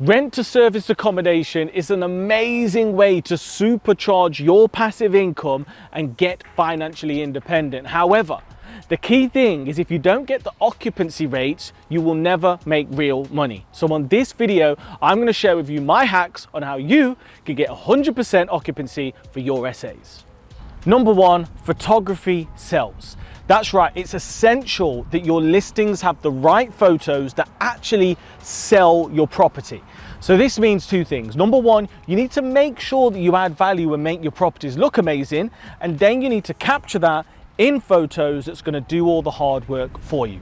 Rent to service accommodation is an amazing way to supercharge your passive income and get financially independent. However, the key thing is if you don't get the occupancy rates, you will never make real money. So on this video, I'm going to share with you my hacks on how you can get 100% occupancy for your essays. Number one, photography sells. That's right, it's essential that your listings have the right photos that actually sell your property. So this means two things. Number one, you need to make sure that you add value and make your properties look amazing, and then you need to capture that in photos that's going to do all the hard work for you.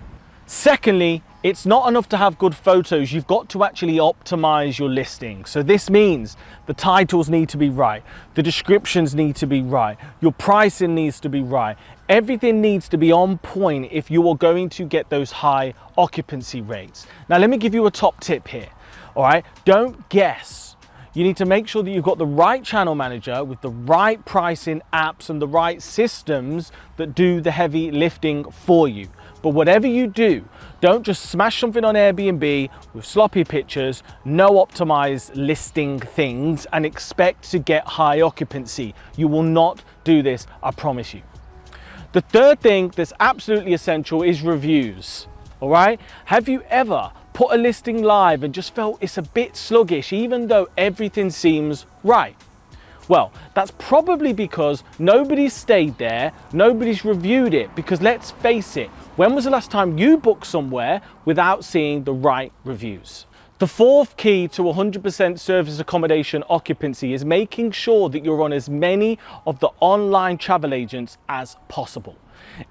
Secondly, it's not enough to have good photos, you've got to actually optimize your listing. So this means the titles need to be right, the descriptions need to be right, your pricing needs to be right. Everything needs to be on point if you are going to get those high occupancy rates. Now let me give you a top tip here, all right? Don't guess. You need to make sure that you've got the right channel manager with the right pricing apps and the right systems that do the heavy lifting for you. But whatever you do, don't just smash something on Airbnb with sloppy pictures, no optimized listing things, and expect to get high occupancy. You will not do this, I promise you. The third thing that's absolutely essential is reviews, all right? Have you ever put a listing live and just felt it's a bit sluggish, even though everything seems right? Well, that's probably because nobody's stayed there, nobody's reviewed it, because let's face it, when was the last time you booked somewhere without seeing the right reviews? The fourth key to 100% service accommodation occupancy is making sure that you're on as many of the online travel agents as possible.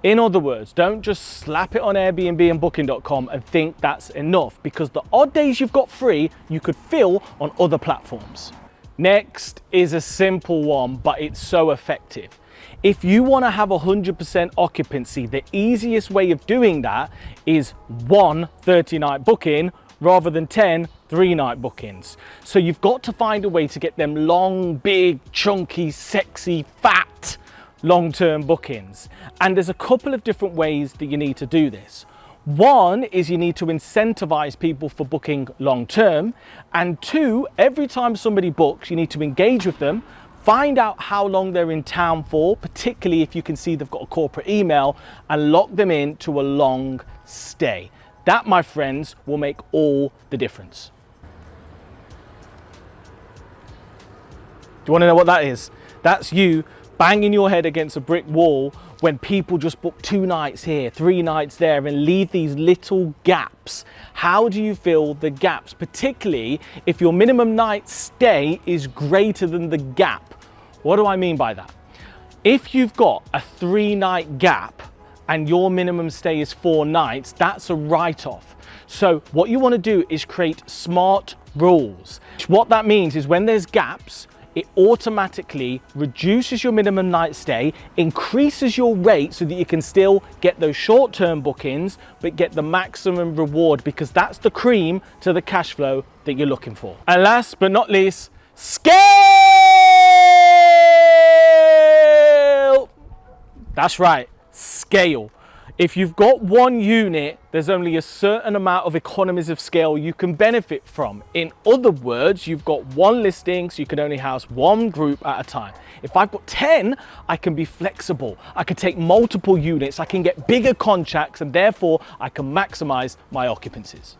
In other words, don't just slap it on Airbnb and booking.com and think that's enough, because the odd days you've got free, you could fill on other platforms. Next is a simple one, but it's so effective. If you want to have 100% occupancy, the easiest way of doing that is 1 30-night booking rather than 10 3-night bookings. So you've got to find a way to get them long, big, chunky, sexy, fat, long-term bookings. And there's a couple of different ways that you need to do this. One is you need to incentivize people for booking long-term. And two, every time somebody books, you need to engage with them, find out how long they're in town for, particularly if you can see they've got a corporate email, and lock them in to a long stay. That, my friends, will make all the difference. Do you want to know what that is? That's you banging your head against a brick wall when people just book 2 nights here, 3 nights there, and leave these little gaps. How do you fill the gaps, particularly if your minimum night stay is greater than the gap? What do I mean by that? If you've got a 3-night gap and your minimum stay is 4 nights, that's a write-off. So what you want to do is create smart rules. What that means is when there's gaps, it automatically reduces your minimum night stay, increases your rate so that you can still get those short-term bookings, but get the maximum reward, because that's the cream to the cash flow that you're looking for. And last but not least, scale! That's right, scale. If you've got 1 unit, there's only a certain amount of economies of scale you can benefit from. In other words, you've got 1 listing, so you can only house 1 group at a time. If I've got 10, I can be flexible. I can take multiple units, I can get bigger contracts, and therefore I can maximize my occupancies.